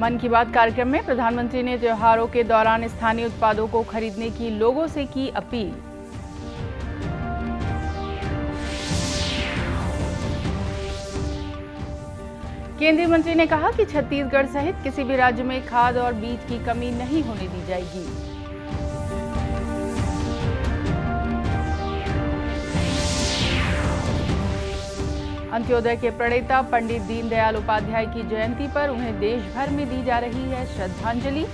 मन की बात कार्यक्रम में प्रधानमंत्री ने त्योहारों के दौरान स्थानीय उत्पादों को खरीदने की लोगों से की अपील। केंद्रीय मंत्री ने कहा कि छत्तीसगढ़ सहित किसी भी राज्य में खाद और बीज की कमी नहीं होने दी जाएगी। अंत्योदय के प्रणेता पंडित दीनदयाल उपाध्याय की जयंती पर उन्हें देश भर में दी जा रही है श्रद्धांजलि।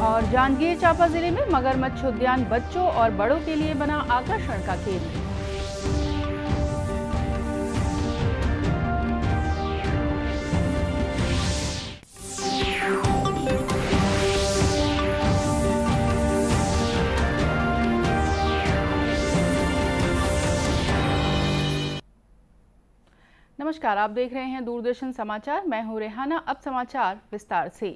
और जांजगीर चांपा जिले में मगरमच्छ उद्यान बच्चों और बड़ों के लिए बना आकर्षण का केंद्र। नमस्कार, आप देख रहे हैं दूरदर्शन समाचार। मैं हूं रेहाना। अब समाचार विस्तार से।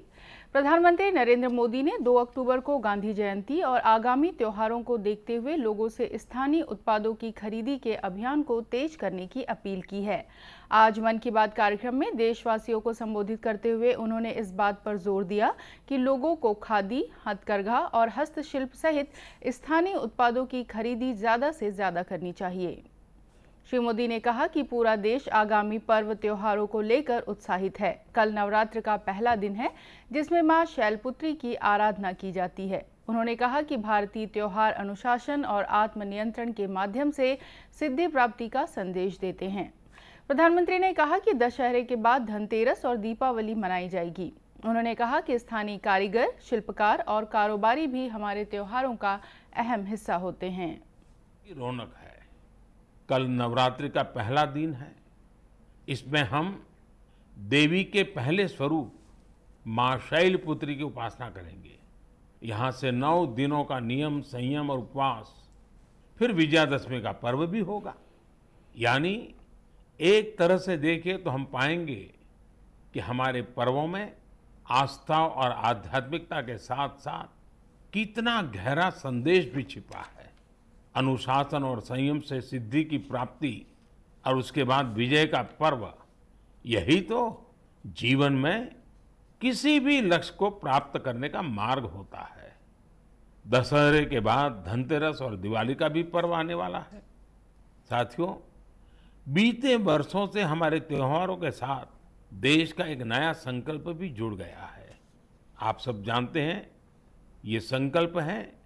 प्रधानमंत्री नरेंद्र मोदी ने 2 अक्टूबर को गांधी जयंती और आगामी त्योहारों को देखते हुए लोगों से स्थानीय उत्पादों की खरीदी के अभियान को तेज करने की अपील की है। आज मन की बात कार्यक्रम में देशवासियों को संबोधित करते हुए उन्होंने इस बात पर जोर दिया कि लोगों को खादी, हथकरघा और हस्तशिल्प सहित स्थानीय उत्पादों की खरीदी ज्यादा से ज्यादा करनी चाहिए। श्री मोदी ने कहा कि पूरा देश आगामी पर्व त्योहारों को लेकर उत्साहित है। कल नवरात्र का पहला दिन है जिसमें मां शैलपुत्री की आराधना की जाती है। उन्होंने कहा कि भारतीय त्योहार अनुशासन और आत्मनियंत्रण के माध्यम से सिद्धि प्राप्ति का संदेश देते हैं। प्रधानमंत्री ने कहा कि दशहरे के बाद धनतेरस और दीपावली मनाई जाएगी। उन्होंने कहा कि स्थानीय कारीगर, शिल्पकार और कारोबारी भी हमारे त्योहारों का अहम हिस्सा होते हैं। रौनक है। कल नवरात्रि का पहला दिन है। इसमें हम देवी के पहले स्वरूप मां शैलपुत्री की उपासना करेंगे। यहाँ से 9 दिनों का नियम, संयम और उपवास, फिर विजयादशमी का पर्व भी होगा। यानी एक तरह से देखें तो हम पाएंगे कि हमारे पर्वों में आस्था और आध्यात्मिकता के साथ साथ कितना गहरा संदेश भी छिपा है। अनुशासन और संयम से सिद्धि की प्राप्ति और उसके बाद विजय का पर्व, यही तो जीवन में किसी भी लक्ष्य को प्राप्त करने का मार्ग होता है। दशहरे के बाद धनतेरस और दिवाली का भी पर्व आने वाला है। साथियों, बीते वर्षों से हमारे त्योहारों के साथ देश का एक नया संकल्प भी जुड़ गया है। आप सब जानते हैं, ये संकल्प है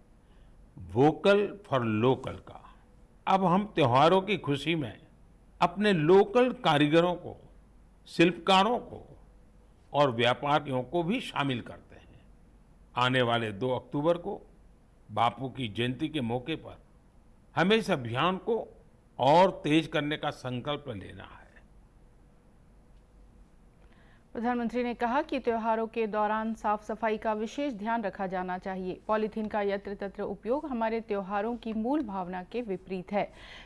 वोकल फॉर लोकल का। अब हम त्योहारों की खुशी में अपने लोकल कारीगरों को, शिल्पकारों को और व्यापारियों को भी शामिल करते हैं। आने वाले 2 अक्टूबर को बापू की जयंती के मौके पर हमें इस अभियान को और तेज करने का संकल्प लेना है। प्रधानमंत्री ने कहा कि त्योहारों के दौरान साफ सफाई का विशेष ध्यान रखा जाना चाहिए। पॉलीथीन का यत्र तत्र उपयोग हमारे त्योहारों की मूल भावना के विपरीत है।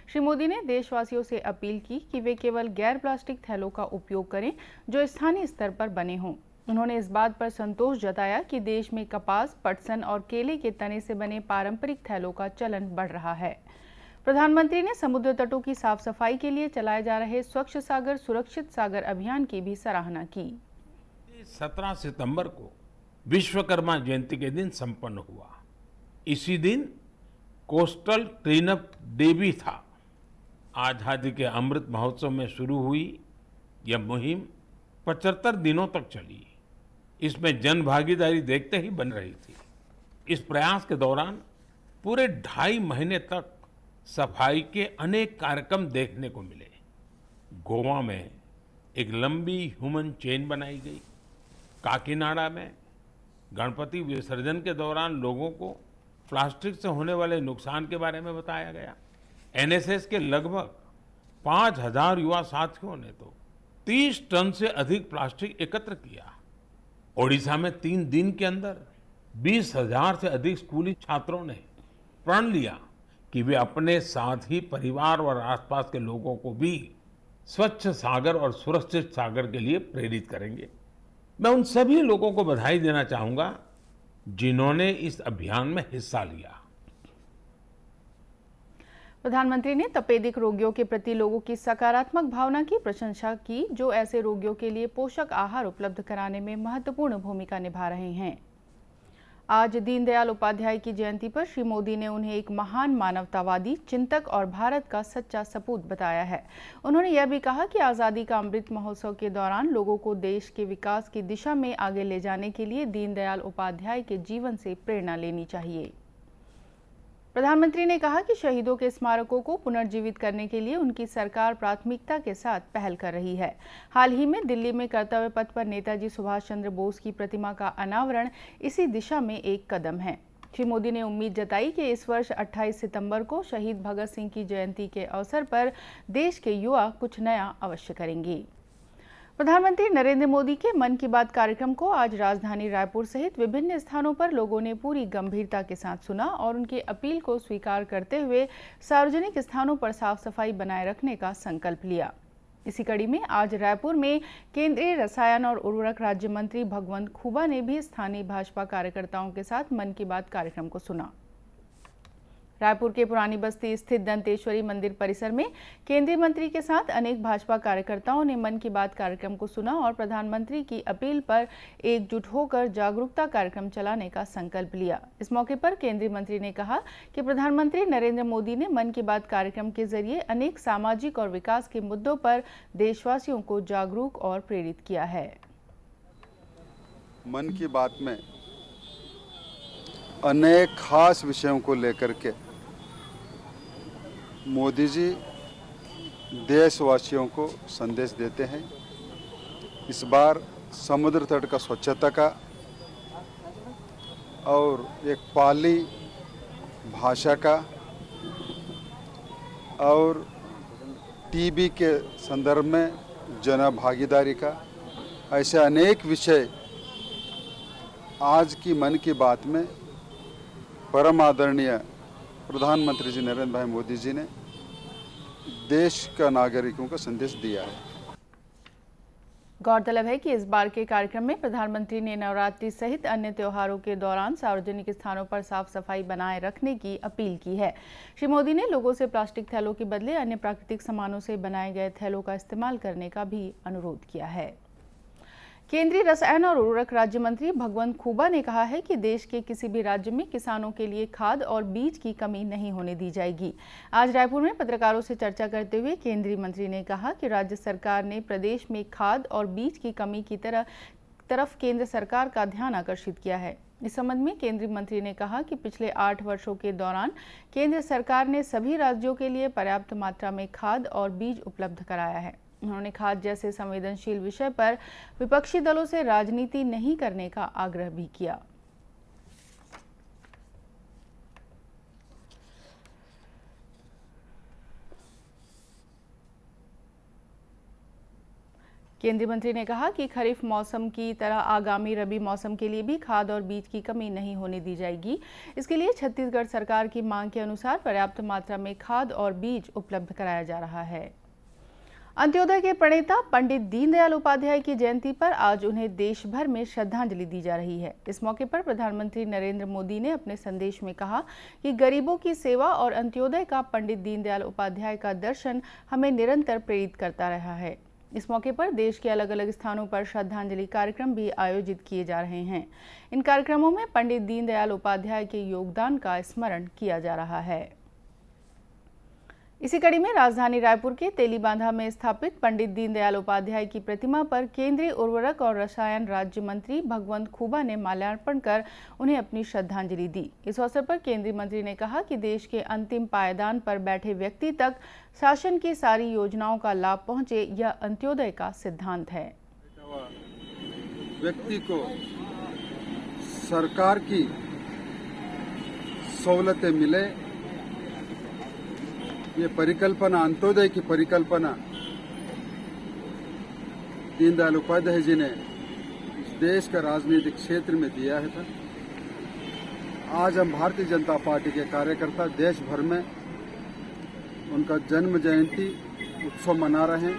श्री मोदी ने देशवासियों से अपील की कि वे केवल गैर प्लास्टिक थैलों का उपयोग करें जो स्थानीय स्तर पर बने हों। उन्होंने इस बात पर संतोष जताया कि देश में कपास, पटसन और केले के तने से बने पारंपरिक थैलों का चलन बढ़ रहा है। प्रधानमंत्री ने समुद्र तटों की साफ सफाई के लिए चलाए जा रहे स्वच्छ सागर, सुरक्षित सागर अभियान की भी सराहना की। 17 सितंबर को विश्वकर्मा जयंती के दिन संपन्न हुआ। इसी दिन कोस्टल क्लीनअप डे भी था। आजादी के अमृत महोत्सव में शुरू हुई यह मुहिम 75 दिनों तक चली। इसमें जन भागीदारी देखते ही बन रही थी। इस प्रयास के दौरान पूरे 2.5 महीने तक सफाई के अनेक कार्यक्रम देखने को मिले। गोवा में एक लंबी ह्यूमन चेन बनाई गई। काकीनाडा में गणपति विसर्जन के दौरान लोगों को प्लास्टिक से होने वाले नुकसान के बारे में बताया गया। एनएसएस के लगभग 5000 युवा साथियों ने तो 30 टन से अधिक प्लास्टिक एकत्र किया। ओडिशा में 3 दिन के अंदर 20,000 से अधिक स्कूली छात्रों ने प्रण लिया कि वे अपने साथ ही परिवार और आसपास के लोगों को भी स्वच्छ सागर और सुरक्षित सागर के लिए प्रेरित करेंगे। मैं उन सभी लोगों को बधाई देना चाहूंगा जिन्होंने इस अभियान में हिस्सा लिया। प्रधानमंत्री ने तपेदिक रोगियों के प्रति लोगों की सकारात्मक भावना की प्रशंसा की, जो ऐसे रोगियों के लिए पोषक आहार उपलब्ध कराने में महत्वपूर्ण भूमिका निभा रहे हैं। आज दीनदयाल उपाध्याय की जयंती पर श्री मोदी ने उन्हें एक महान मानवतावादी, चिंतक और भारत का सच्चा सपूत बताया है। उन्होंने यह भी कहा कि आज़ादी का अमृत महोत्सव के दौरान लोगों को देश के विकास की दिशा में आगे ले जाने के लिए दीनदयाल उपाध्याय के जीवन से प्रेरणा लेनी चाहिए। प्रधानमंत्री ने कहा कि शहीदों के स्मारकों को पुनर्जीवित करने के लिए उनकी सरकार प्राथमिकता के साथ पहल कर रही है। हाल ही में दिल्ली में कर्तव्य पथ पर नेताजी सुभाष चंद्र बोस की प्रतिमा का अनावरण इसी दिशा में एक कदम है। श्री मोदी ने उम्मीद जताई कि इस वर्ष 28 सितंबर को शहीद भगत सिंह की जयंती के अवसर पर देश के युवा कुछ नया अवश्य करेंगे। प्रधानमंत्री नरेंद्र मोदी के मन की बात कार्यक्रम को आज राजधानी रायपुर सहित विभिन्न स्थानों पर लोगों ने पूरी गंभीरता के साथ सुना और उनकी अपील को स्वीकार करते हुए सार्वजनिक स्थानों पर साफ सफाई बनाए रखने का संकल्प लिया। इसी कड़ी में आज रायपुर में केंद्रीय रसायन और उर्वरक राज्य मंत्री भगवंत खुबा ने भी स्थानीय भाजपा कार्यकर्ताओं के साथ मन की बात कार्यक्रम को सुना। रायपुर के पुरानी बस्ती स्थित दंतेश्वरी मंदिर परिसर में केंद्रीय मंत्री के साथ अनेक भाजपा कार्यकर्ताओं ने मन की बात कार्यक्रम को सुना और प्रधानमंत्री की अपील पर एकजुट होकर जागरूकता कार्यक्रम चलाने का संकल्प लिया। इस मौके पर केंद्रीय मंत्री ने कहा कि प्रधानमंत्री नरेंद्र मोदी ने मन की बात कार्यक्रम के जरिए अनेक सामाजिक और विकास के मुद्दों पर देशवासियों को जागरूक और प्रेरित किया है। मन की बात में अनेक खास विषयों को लेकर के मोदी जी देशवासियों को संदेश देते हैं। इस बार समुद्र तट का स्वच्छता का और एक पाली भाषा का और टीबी के संदर्भ में जन भागीदारी का, ऐसे अनेक विषय आज की मन की बात में परम आदरणीय प्रधानमंत्री जी नरेंद्र भाई मोदी जी ने देश का नागरिकों का संदेश दिया है। गौरतलब है कि इस बार के कार्यक्रम में प्रधानमंत्री ने नवरात्रि सहित अन्य त्योहारों के दौरान सार्वजनिक स्थानों पर साफ सफाई बनाए रखने की अपील की है। श्री मोदी ने लोगों से प्लास्टिक थैलों के बदले अन्य प्राकृतिक सामानों से बनाए गए थैलों का इस्तेमाल करने का भी अनुरोध किया है। केंद्रीय रसायन और उर्वरक राज्य मंत्री भगवंत खुबा ने कहा है कि देश के किसी भी राज्य में किसानों के लिए खाद और बीज की कमी नहीं होने दी जाएगी। आज रायपुर में पत्रकारों से चर्चा करते हुए केंद्रीय मंत्री ने कहा कि राज्य सरकार ने प्रदेश में खाद और बीज की कमी की तरफ केंद्र सरकार का ध्यान आकर्षित किया है। इस संबंध में केंद्रीय मंत्री ने कहा कि पिछले 8 वर्षों के दौरान केंद्र सरकार ने सभी राज्यों के लिए पर्याप्त मात्रा में खाद और बीज उपलब्ध कराया है। उन्होंने खाद जैसे संवेदनशील विषय पर विपक्षी दलों से राजनीति नहीं करने का आग्रह भी किया। केंद्रीय मंत्री ने कहा कि खरीफ मौसम की तरह आगामी रबी मौसम के लिए भी खाद और बीज की कमी नहीं होने दी जाएगी। इसके लिए छत्तीसगढ़ सरकार की मांग के अनुसार पर्याप्त मात्रा में खाद और बीज उपलब्ध कराया जा रहा है। अंत्योदय के प्रणेता पंडित दीनदयाल उपाध्याय की जयंती पर आज उन्हें देश भर में श्रद्धांजलि दी जा रही है। इस मौके पर प्रधानमंत्री नरेंद्र मोदी ने अपने संदेश में कहा कि गरीबों की सेवा और अंत्योदय का पंडित दीनदयाल उपाध्याय का दर्शन हमें निरंतर प्रेरित करता रहा है। इस मौके पर देश के अलग अलग स्थानों पर श्रद्धांजलि कार्यक्रम भी आयोजित किए जा रहे हैं। इन कार्यक्रमों में पंडित दीनदयाल उपाध्याय के योगदान का स्मरण किया जा रहा है। इसी कड़ी में राजधानी रायपुर के तेलीबांधा में स्थापित पंडित दीनदयाल उपाध्याय की प्रतिमा पर केंद्रीय उर्वरक और रसायन राज्य मंत्री भगवंत खुबा ने माल्यार्पण कर उन्हें अपनी श्रद्धांजलि दी। इस अवसर पर केंद्रीय मंत्री ने कहा कि देश के अंतिम पायदान पर बैठे व्यक्ति तक शासन की सारी योजनाओं का लाभ पहुंचे, यह अंत्योदय का सिद्धांत है। व्यक्ति को सरकार की सहूलतें मिले, ये परिकल्पना, अंत्योदय की परिकल्पना दीनदयाल उपाध्याय जी ने इस देश का राजनीतिक क्षेत्र में दिया है। आज हम भारतीय जनता पार्टी के कार्यकर्ता देश भर में उनका जन्म जयंती उत्सव मना रहे हैं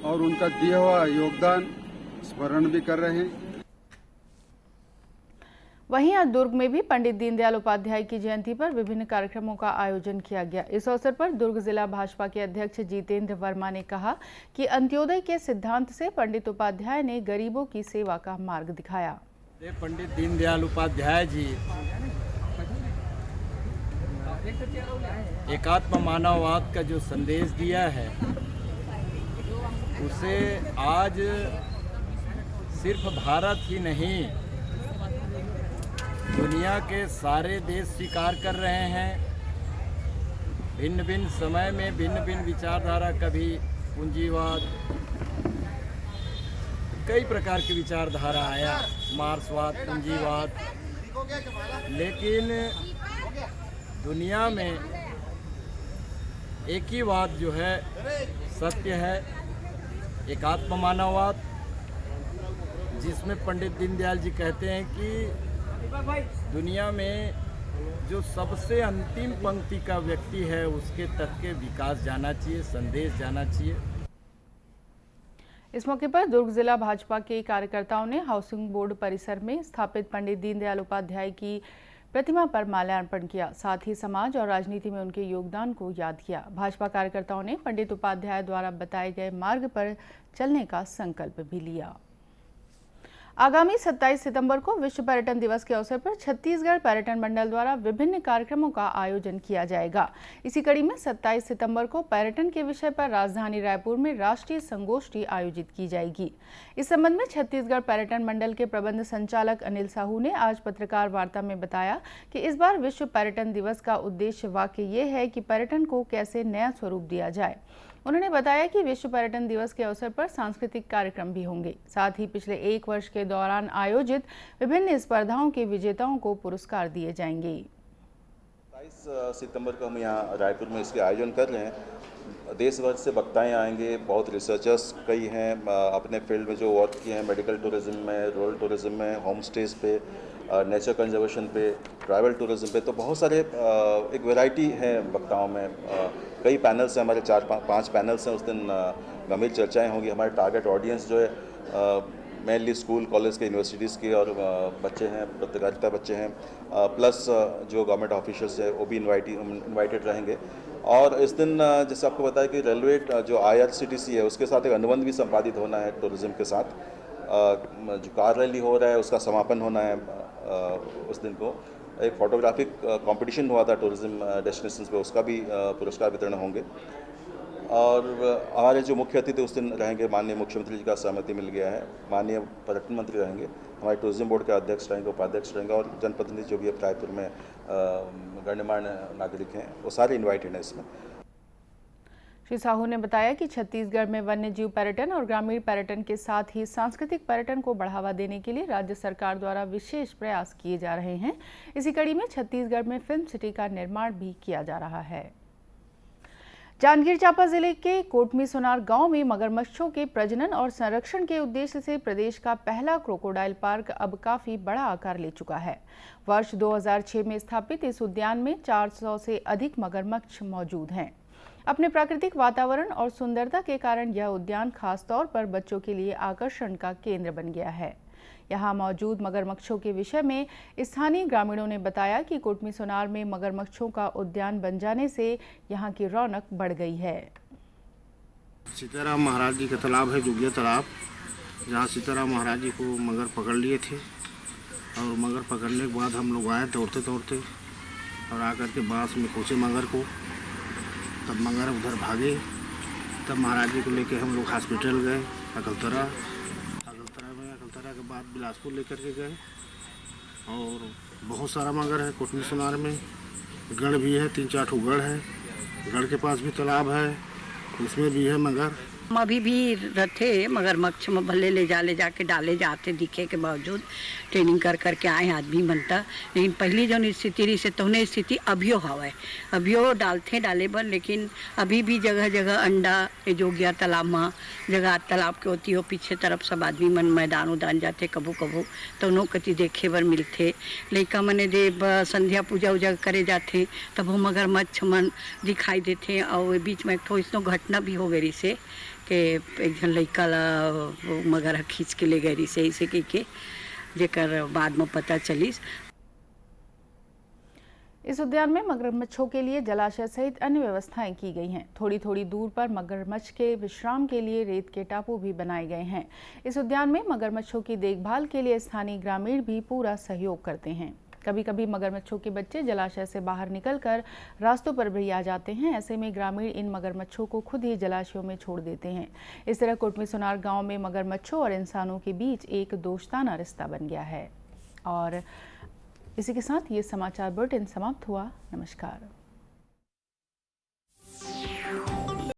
और उनका दिया हुआ योगदान स्मरण भी कर रहे हैं। वहीं आज दुर्ग में भी पंडित दीनदयाल उपाध्याय की जयंती पर विभिन्न कार्यक्रमों का आयोजन किया गया। इस अवसर पर दुर्ग जिला भाजपा के अध्यक्ष जितेंद्र वर्मा ने कहा कि अंत्योदय के सिद्धांत से पंडित उपाध्याय ने गरीबों की सेवा का मार्ग दिखाया। पंडित दीनदयाल उपाध्याय जी एकात्म मानववाद का जो संदेश दिया है उसे आज सिर्फ भारत ही नहीं दुनिया के सारे देश स्वीकार कर रहे हैं। भिन्न भिन्न समय में भिन्न भिन्न विचारधारा, कभी पूंजीवाद, कई प्रकार की विचारधारा आया, मार्क्सवाद, पूंजीवाद, लेकिन दुनिया में एक ही बात जो है सत्य है, एकात्म मानववाद, जिसमें पंडित दीनदयाल जी कहते हैं कि दुनिया में जो सबसे अंतिम पंक्ति का व्यक्ति है उसके तक के विकास जाना चाहिए, संदेश जाना चाहिए। इस मौके पर दुर्ग जिला भाजपा के कार्यकर्ताओं ने हाउसिंग बोर्ड परिसर में स्थापित पंडित दीनदयाल उपाध्याय की प्रतिमा पर माल्यार्पण किया। साथ ही समाज और राजनीति में उनके योगदान को याद किया। भाजपा कार्यकर्ताओं ने पंडित उपाध्याय द्वारा बताए गए मार्ग पर चलने का संकल्प भी लिया। आगामी 27 सितंबर को विश्व पर्यटन दिवस के अवसर पर छत्तीसगढ़ पर्यटन मंडल द्वारा विभिन्न कार्यक्रमों का आयोजन किया जाएगा। इसी कड़ी में 27 सितंबर को पर्यटन के विषय पर राजधानी रायपुर में राष्ट्रीय संगोष्ठी आयोजित की जाएगी। इस संबंध में छत्तीसगढ़ पर्यटन मंडल के प्रबंध संचालक अनिल साहू ने आज पत्रकार वार्ता में बताया कि इस बार विश्व पर्यटन दिवस का उद्देश्य वाक्य ये है कि पर्यटन को कैसे नया स्वरूप दिया जाए। उन्होंने बताया कि विश्व पर्यटन दिवस के अवसर पर सांस्कृतिक कार्यक्रम भी होंगे। साथ ही पिछले 1 वर्ष के दौरान आयोजित विभिन्न स्पर्धाओं के विजेताओं को पुरस्कार दिए जाएंगे। 27 सितंबर को हम यहाँ रायपुर में इसके आयोजन कर रहे हैं। देश भर से वक्ताएं आएंगे, बहुत रिसर्चर्स कई हैं अपने फील्ड में जो वर्क किए हैं, मेडिकल टूरिज्म में, रूरल टूरिज्म में, होम स्टेज पे, नेचर कंजर्वेशन पे, ट्रैवल टूरिज्म पे, तो बहुत सारे एक वैरायटी है वक्ताओं में। कई पैनल्स हैं, हमारे 4-5 पैनल्स हैं। उस दिन गंभीर चर्चाएं होंगी। हमारे टारगेट ऑडियंस जो है मेनली स्कूल, कॉलेज के, यूनिवर्सिटीज़ के और बच्चे हैं, पत्रकारिता बच्चे हैं, प्लस जो गवर्नमेंट ऑफिशियल्स है वो भी इन्वाइटेड रहेंगे। और इस दिन जैसे आपको बताया कि रेलवे जो IRCTC है उसके साथ एक अनुबंध भी संपादित होना है टूरिज्म के साथ। जो कार रैली हो रहा है उसका समापन होना है उस दिन को। एक फोटोग्राफिक कंपटीशन हुआ था टूरिज्म डेस्टिनेशंस पे, उसका भी पुरस्कार वितरण होंगे। और हमारे जो मुख्य अतिथि उस दिन रहेंगे, माननीय मुख्यमंत्री जी का सहमति मिल गया है, माननीय पर्यटन मंत्री रहेंगे, हमारे टूरिज्म बोर्ड के अध्यक्ष रहेंगे, उपाध्यक्ष रहेंगे, और जनप्रतिनिधि जो भी है रायपुर में गणमान्य नागरिक हैं वो सारे इन्वाइटेड हैं इसमें। श्री साहू ने बताया कि छत्तीसगढ़ में वन्य जीव पर्यटन और ग्रामीण पर्यटन के साथ ही सांस्कृतिक पर्यटन को बढ़ावा देने के लिए राज्य सरकार द्वारा विशेष प्रयास किए जा रहे हैं। इसी कड़ी में छत्तीसगढ़ में फिल्म सिटी का निर्माण भी किया जा रहा है। जांजगीर चांपा जिले के कोटमी सोनार गांव में मगरमच्छों के प्रजनन और संरक्षण के उद्देश्य से प्रदेश का पहला क्रोकोडाइल पार्क अब काफी बड़ा आकार ले चुका है। वर्ष 2006 में स्थापित इस उद्यान में 400 से अधिक मगरमच्छ मौजूद हैं। अपने प्राकृतिक वातावरण और सुंदरता के कारण यह उद्यान खास तौर पर बच्चों के लिए आकर्षण का केंद्र बन गया है। यहाँ मौजूद मगरमच्छों के विषय में स्थानीय ग्रामीणों ने बताया कि कोटमी सोनार में मगरमच्छों का उद्यान बन जाने से यहाँ की रौनक बढ़ गई है। सीताराम महाराज जी का तालाब है, जोगिया तालाब, जहाँ सीताराम महाराज जी को मगर पकड़ लिए थे। और मगर पकड़ने के बाद हम लोग आए दौड़ते दौड़ते और आकर के बांस में खोसे मगर को। तब मगर उधर भागे। तब महाराज जी को लेके हम लोग हॉस्पिटल गए, अकलतरा के बाद बिलासपुर लेकर के गए। और बहुत सारा मगर है कोटमी सोनार में। गढ़ भी है, 3-4 ठो गढ़ है। गढ़ के पास भी तालाब है, उसमें भी है मगर। हम अभी भी रहते मगरमच्छ में भले ले जाके डाले जाते दिखे के बावजूद ट्रेनिंग कर करके आए आदमी बनता। लेकिन पहली जो स्थिति रही से तोने स्थिति अभियो हवा अभियो डाले बर। लेकिन अभी भी जगह जगह अंडा जोगिया तालाब में जगह तालाब के होती हो पीछे तरफ सब आदमी मन मैदान उदान जाते कबू तो कति देखे बर मिलते। लइका मने दे संध्या पूजा उजा करे जाते तब वो मगरमच्छ मन दिखाई देते। और बीच में एक ठो इसनो घटना भी हो गई से कि एक जन लड़का ला मगर खींच के ले गई से ऐसे के जेकर बाद में पता चलिस। इस उद्यान में मगरमच्छों के लिए जलाशय सहित अन्य व्यवस्थाएं की गई हैं। थोड़ी थोड़ी दूर पर मगरमच्छ के विश्राम के लिए रेत के टापू भी बनाए गए हैं। इस उद्यान में मगरमच्छों की देखभाल के लिए स्थानीय ग्रामीण भी पूरा सहयोग करते हैं। कभी कभी मगरमच्छों के बच्चे जलाशय से बाहर निकलकर रास्तों पर भी आ जाते हैं। ऐसे में ग्रामीण इन मगरमच्छों को खुद ही जलाशयों में छोड़ देते हैं। इस तरह कोटमी सोनार गांव में मगरमच्छों और इंसानों के बीच एक दोस्ताना रिश्ता बन गया है। और इसी के साथ ये समाचार बुलेटिन समाप्त हुआ। नमस्कार।